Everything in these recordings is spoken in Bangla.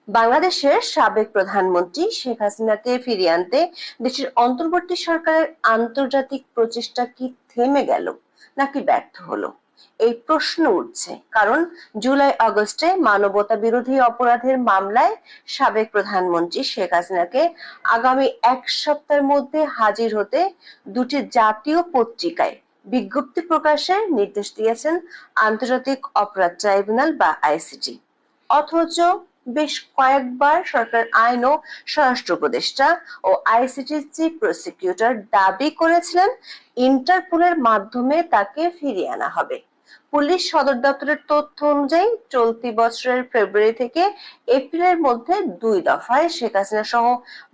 বাংলাদেশের সাবেক প্রধানমন্ত্রী শেখ হাসিনাকে ফিরিয়ে আনতে দেশের অন্তর্বর্তী সরকারের আন্তর্জাতিক প্রচেষ্টা কি থেমে গেল নাকি ব্যর্থ হলো, এই প্রশ্ন উঠছে। কারণ জুলাই আগস্টে মানবতা বিরোধী অপরাধের মামলায় সাবেক প্রধানমন্ত্রী শেখ হাসিনাকে আগামী এক সপ্তাহের মধ্যে হাজির হতে দুটি জাতীয় পত্রিকায় বিজ্ঞপ্তি প্রকাশের নির্দেশ দিয়েছেন আন্তর্জাতিক অপরাধ ট্রাইব্যুনাল বা আইসিটি। অথচ বেশ কয়েকবার সরকার আইন ও স্বরাষ্ট্র উপদেষ্টা ও আইসিটির চিফ প্রসিকিউটর দাবি করেছিলেন ইন্টারপোলের মাধ্যমে তাকে ফিরিয়ে আনা হবে। পুলিশ সদর দপ্তরের তথ্য অনুযায়ী চলতি বছরের ফেব্রুয়ারি থেকে এপ্রিলের মধ্যে 2 দফায় শেখ হাসিনা সহ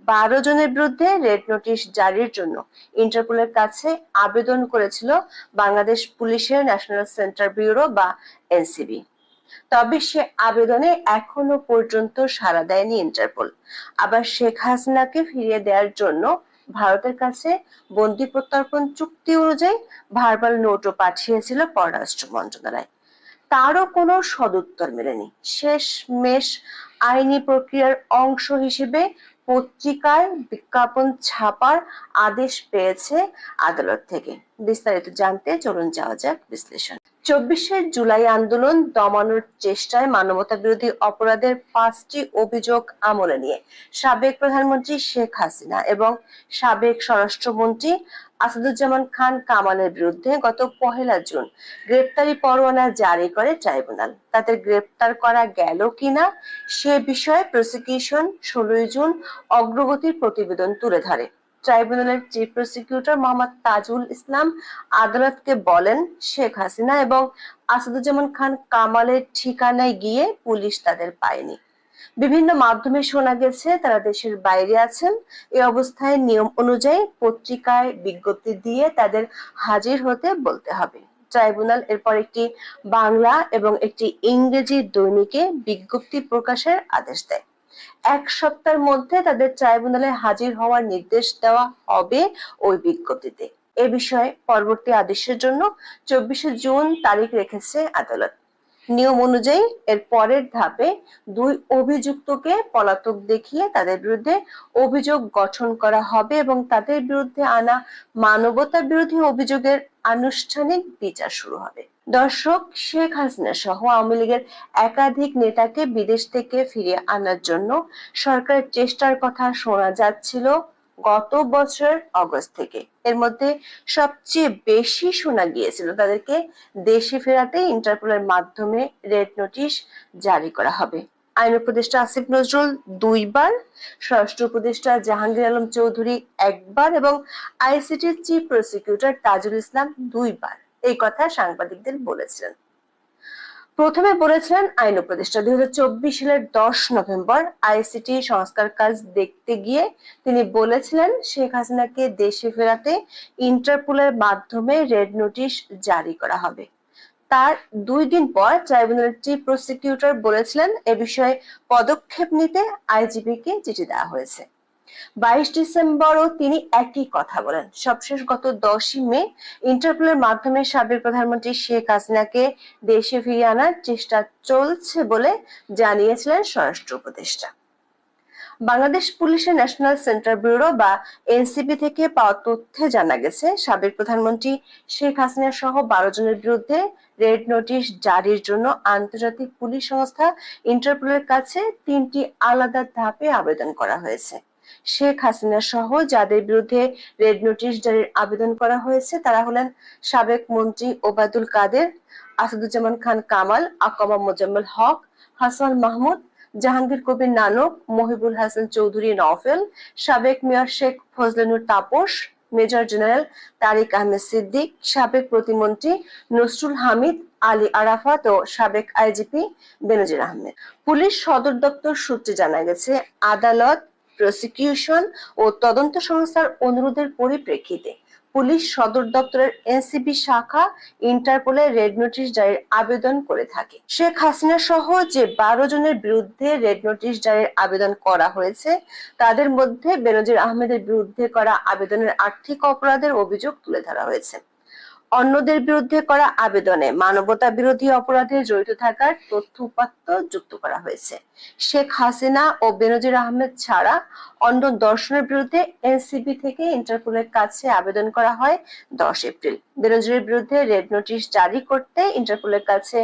12 জনের বিরুদ্ধে রেড নোটিশ জারির জন্য ইন্টারপোলের কাছে আবেদন করেছিল বাংলাদেশ পুলিশের ন্যাশনাল সেন্টার ব্যুরো বা এনসিবি। তবে সে আবেদনে এখনো পর্যন্ত সাড়া দেয়নি ইন্টারপোল। আবার শেখ হাসিনাকে ফিরিয়ে দেওয়ার জন্য ভারতের কাছে বন্দি প্রত্যর্পণ চুক্তি অনুযায়ী ভার্বাল নোটও পাঠিয়েছিল পররাষ্ট্র মন্ত্রণালয়। তারও কোনো সদুত্তর মেলেনি। শেষমেশ আইনি প্রক্রিয়ার অংশ হিসেবে পত্রিকায় বিজ্ঞাপন ছাপার আদেশ পেয়েছে আদালত থেকে। বিস্তারিত জানতে চলুন যাওয়া যাক বিশ্লেষণ। 24শে জুলাই আন্দোলন দমানোর চেষ্টায় মানবতা বিরোধী অপরাধের 5টি অভিযোগ আমলে নিয়ে সাবেক প্রধানমন্ত্রী শেখ হাসিনা এবং সাবেক স্বরাষ্ট্রমন্ত্রী আসাদুজ্জামান খান কামালের বিরুদ্ধে গত 1 জুন গ্রেপ্তারি পরোয়ানা জারি করে ট্রাইব্যুনাল। তাদের গ্রেপ্তার করা গেল কিনা সে বিষয়ে প্রসিকিউশন 16 জুন অগ্রগতির প্রতিবেদন তুলে ধরে। ট্রাইব্যুনালের চিফ প্রসিকিউটর মোহাম্মদ তাজুল ইসলাম আদালতকে বলেন, শেখ হাসিনা এবং আসাদুজ্জামান খান কামালের ঠিকানায় গিয়ে পুলিশ তাদের পায়নি। বিভিন্ন মাধ্যমে শোনা গেছে তারা দেশের বাইরে আছেন। এই অবস্থায় নিয়ম অনুযায়ী পত্রিকায় বিজ্ঞপ্তি দিয়ে তাদের হাজির হতে বলতে হবে। ট্রাইব্যুনাল এরপর একটি বাংলা এবং একটি ইংরেজি দৈনিকে বিজ্ঞপ্তি প্রকাশের আদেশ দেয়। 1 সপ্তাহের মধ্যে তাদের ট্রাইব্যুনালে হাজির হওয়ার নির্দেশ দেওয়া হবে ওই বিজ্ঞপ্তিতে। এ বিষয়ে পরবর্তী আদেশের জন্য 24শে জুন তারিখ রেখেছে আদালত। নিয়ম অনুযায়ী এর পরের ধাপে 2 অভিযুক্তকে পলাতক দেখিয়ে তাদের বিরুদ্ধে অভিযোগ গঠন করা হবে এবং তাদের বিরুদ্ধে আনা মানবতা বিরোধী অভিযোগের আনুষ্ঠানিক বিচার শুরু হবে। দর্শক, শেখ হাসিনা সহ আওয়ামী লীগের একাধিক নেতাকে বিদেশ থেকে ফিরিয়ে আনার জন্য সরকারের চেষ্টার কথা শোনা যাচ্ছিল গত বছর অগস্ট থেকে। এর মধ্যে সবচেয়ে বেশি শোনা গিয়েছিল তাদেরকে দেশে ফেরাতে ইন্টারপোলের মাধ্যমে রেড নোটিশ জারি করা হবে। আইন উপদেষ্টা আসিফ নজরুল 2 বার, স্বরাষ্ট্র উপদেষ্টা জাহাঙ্গীর আলম চৌধুরী 1 বার এবং আইসিটির চিফ প্রসিকিউটর তাজুল ইসলাম 2 বার এই কথা সাংবাদিকদের বলেছিলেন। প্রথমে বলেছিলেন আইন উপদেষ্টা। 2024 সালের 10 নভেম্বর আইসিটি সংস্কার কাজ দেখতে গিয়ে তিনি বলেছিলেন শেখ হাসিনাকে দেশে ফেরাতে ইন্টারপোলের মাধ্যমে রেড নোটিশ জারি করা হবে। তার 2 দিন পর ট্রাইব্যুনালের চিফ প্রসিকিউটর বলেছিলেন এ বিষয়ে পদক্ষেপ নিতে আইজিপিকে চিঠি দেওয়া হয়েছে। 22 ডিসেম্বরও তিনি একই কথা বলেন। সবশেষ গত 10ই মে ইন্টারপোলের মাধ্যমে সাবেক প্রধানমন্ত্রী শেখ হাসিনাকে দেশে ফিরিয়ে আনার চেষ্টা চলছে বলে জানিয়েছিলেন স্বরাষ্ট্র উপদেষ্টা। বাংলাদেশ পুলিশের ন্যাশনাল সেন্টার ব্যুরো বা এনসিবি থেকে পাওয়া তথ্যে জানা গেছে সাবেক প্রধানমন্ত্রী শেখ হাসিনা সহ 12 জনের বিরুদ্ধে রেড নোটিশ জারির জন্য আন্তর্জাতিক পুলিশ সংস্থা ইন্টারপোলের কাছে 3টি আলাদা ধাপে আবেদন করা হয়েছে। শেখ হাসিনা সহ যাদের বিরুদ্ধে রেড নোটিশ জারির আবেদন করা হয়েছে তারা হলেন সাবেক মন্ত্রী ওবায়দুল কাদের, আসাদুজ্জামান খান কামাল, আকমা মোজাম্মেল হক, হাসান মাহমুদ, জাহাঙ্গীর কবির নানক, মহিবুল হাসান চৌধুরী নওফেল, সাবেক mayor Sheikh Fazle Noor Taposh, major general Tariq Ahmed Siddique, সাবেক প্রতিমন্ত্রী নসরুল হামিদ, আলী আরাফাত ও সাবেক আইজিপি বেনজির আহমেদ। পুলিশ সদর দপ্তর সূত্রে জানা গেছে আদালত, প্রসিকিউশন ও তদন্ত সংস্থার অনুরোধের পরিপ্রেক্ষিতে পুলিশ সদর দপ্তরের এনসিবি শাখা ইন্টারপোলে রেড নোটিশ জারির আবেদন করে থাকে। শেখ হাসিনা সহ যে 12 জনের বিরুদ্ধে রেড নোটিশ জারির আবেদন করা হয়েছে তাদের মধ্যে বেনজির আহমেদের বিরুদ্ধে করা আবেদনের আর্থিক অপরাধের অভিযোগ তুলে ধরা হয়েছে। অন্যদের বিরুদ্ধে করা আবেদনে মানবতা বিরোধী অপরাধে জড়িত থাকার তথ্য উপাত্ত যুক্ত করা হয়েছে। শেখ হাসিনা ও বেনজির আহমেদ ছাড়া অন্য 10 জনের বিরুদ্ধে এনসিবি থেকে ইন্টারপোলের কাছে আবেদন করা হয় 10 এপ্রিল। বেনজিরের বিরুদ্ধে রেড নোটিশ জারি করতে ইন্টারপোলের কাছে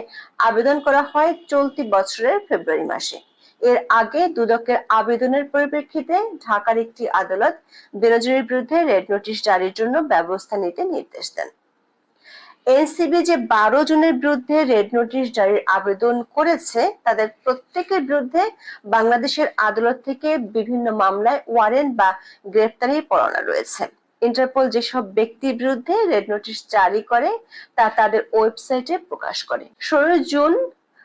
আবেদন করা হয় চলতি বছরের ফেব্রুয়ারি মাসে। এর আগে দুদকের আবেদনের পরিপ্রেক্ষিতে ঢাকার একটি আদালত বেনজিরের বিরুদ্ধে রেড নোটিশ জারির জন্য ব্যবস্থা নিতে নির্দেশ দেন। এনসিবি যে 12 জনের বিরুদ্ধে রেড নোটিশ জারির আবেদন করেছে তাদের প্রত্যেকের বিরুদ্ধে বাংলাদেশের আদালত থেকে বিভিন্ন মামলায় ওয়ারেন্ট বা গ্রেফতারি পরোয়ানা রয়েছে। ইন্টারপোল যেসব ব্যক্তির বিরুদ্ধে রেড নোটিশ জারি করে তা তাদের ওয়েবসাইটে প্রকাশ করে। 16 জুন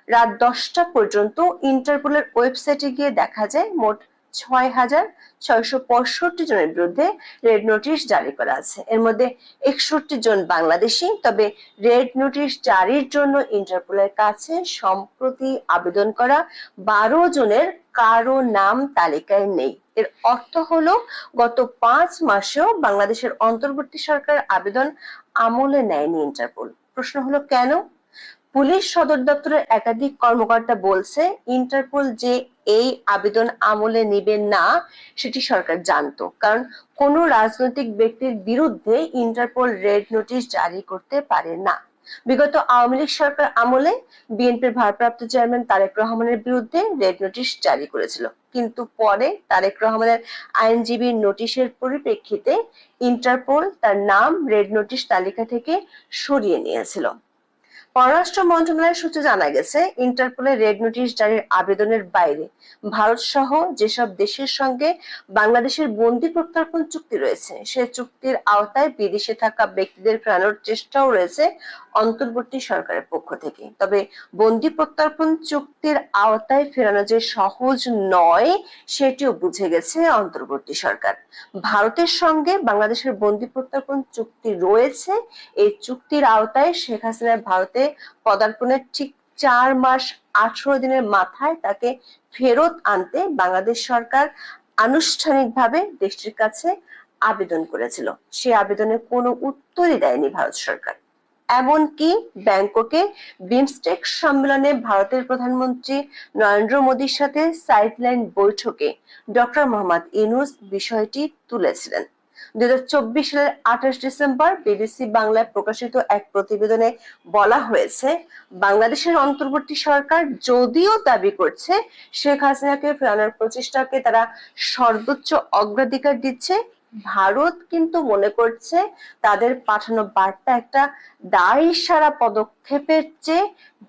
রাত 10টা পর্যন্ত ইন্টারপোলের ওয়েবসাইটে গিয়ে দেখা যায় মোট 6,665 জনের বিরুদ্ধে রেড নোটিশ জারি করা আছে। এর মধ্যে 61 জন বাংলাদেশি। তবে রেড নোটিশ জারির জন্য ইন্টারপোলের কাছে সম্প্রতি আবেদন করা 12 জনের কারো নাম তালিকায় নেই। এর অর্থ হলো গত 5 মাসেও বাংলাদেশের অন্তর্বর্তী সরকার আবেদন আমলে নেয়নি ইন্টারপোল। প্রশ্ন হলো কেন? পুলিশ সদর দপ্তরের একাধিক কর্মকর্তা বলছে ইন্টারপোল যে এই আবেদন আমলে নেবে না সেটি সরকার জানতো, কারণ কোনো রাজনৈতিক ব্যক্তির বিরুদ্ধে ইন্টারপোল রেড নোটিশ জারি করতে পারে না। বিগত আওয়ামী লীগ সরকার আমলে বিএনপির ভারপ্রাপ্ত চেয়ারম্যান তারেক রহমানের বিরুদ্ধে রেড নোটিশ জারি করেছিল, কিন্তু পরে তারেক রহমানের আইনজীবীর নোটিশের পরিপ্রেক্ষিতে ইন্টারপোল তার নাম রেড নোটিশ তালিকা থেকে সরিয়ে নিয়েছিল। পররাষ্ট্র মন্ত্রণালয়ের সূত্রে জানা গেছে ইন্টারপোলের রেড নোটিশ জারির আবেদনের বাইরে ভারত সহ যেসব দেশের সঙ্গে বাংলাদেশের বন্দি প্রত্যর্পণ চুক্তি রয়েছে সে চুক্তির আওতায় বিদেশে থাকা ব্যক্তিদের ফেরানোর চেষ্টাও রয়েছে অন্তর্বর্তী সরকারের পক্ষ থেকে। তবে বন্দি প্রত্যর্পণ চুক্তির আওতায় ফেরানো যে সহজ নয় সেটিও বুঝে গেছে অন্তর্বর্তী সরকার। ভারতের সঙ্গে বাংলাদেশের বন্দি প্রত্যর্পণ চুক্তি রয়েছে। এই চুক্তির আওতায় শেখ হাসিনার ভারতে পদার্পণের ঠিক 4 মাস 18 দিনের মাথায় তাকে ফেরত আনতে বাংলাদেশ সরকার আনুষ্ঠানিকভাবে দেশটির কাছে আবেদন করেছিল। সে আবেদনের কোনো উত্তরই দেয়নি ভারত সরকার। এমনকি ব্যাংককে বিমস্টেক সম্মেলনে ভারতের প্রধানমন্ত্রী নরেন্দ্র মোদীর সাথে সাইডলাইন বৈঠকে ডক্টর মোহাম্মদ ইউনূস বিষয়টি তুলেছিলেন। 2024 সালের 28 ডিসেম্বর বিবিসি বাংলায় প্রকাশিত এক প্রতিবেদনে বলা হয়েছে বাংলাদেশের অন্তর্বর্তী সরকার যদিও দাবি করছে শেখ হাসিনাকে ফেরানোর প্রচেষ্টাকে তারা সর্বোচ্চ অগ্রাধিকার দিচ্ছে, ভারত কিন্তু মনে করছে তাদের পাঠানো বার্তা একটা দায়সারা পদক্ষেপের চেয়ে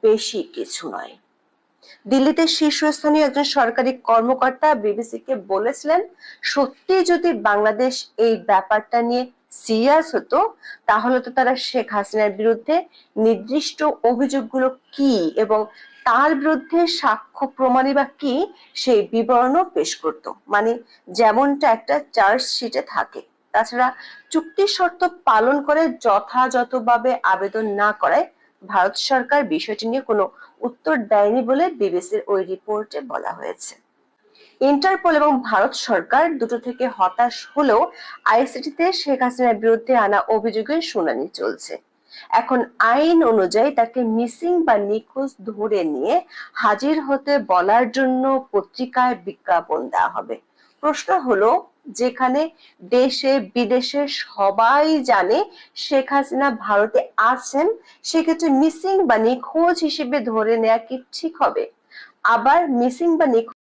বেশি কিছু নয়। দিল্লিতে শীর্ষস্থানীয় একজন সরকারি কর্মকর্তা বিবিসিকে বলেছিলেন সত্যি যদি বাংলাদেশ এই ব্যাপারটা নিয়ে সিরিয়াস হতো তাহলে তো তারা শেখ হাসিনার বিরুদ্ধে নির্দিষ্ট অভিযোগগুলো কি এবং তার বিরুদ্ধে সাক্ষ্য প্রমাণী বা কি সেই বিবরণও পেশ করত, মানে যেমনটা একটা চার্জশিটে থাকে। তাছাড়া চুক্তির শর্ত পালন করে যথাযথভাবে আবেদন না করায় ভারত সরকার বিষয়টি নিয়ে কোনো উত্তর দেয়নি বলে বিবিসির ওই রিপোর্টে বলা হয়েছে। ইন্টারপোল এবং ভারত সরকার দুটো থেকে হতাশ হলেও আইসিটিতে শেখ হাসিনার বিরুদ্ধে আনা অভিযোগের শুনানি চলছে। এখন আইন অনুযায়ী তাকে মিসিং বা নিখোঁজ ধরে নিয়ে হাজির হতে বলার জন্য পত্রিকায় বিজ্ঞাপন দেওয়া হবে। প্রশ্ন হলো যেখানে দেশে বিদেশে সবাই জানে শেখ হাসিনা ভারতে আছেন সেক্ষেত্রে মিসিং বা নিখোঁজ হিসেবে ধরে নেওয়া কি ঠিক হবে? আবার মিসিং বা নিখোঁজ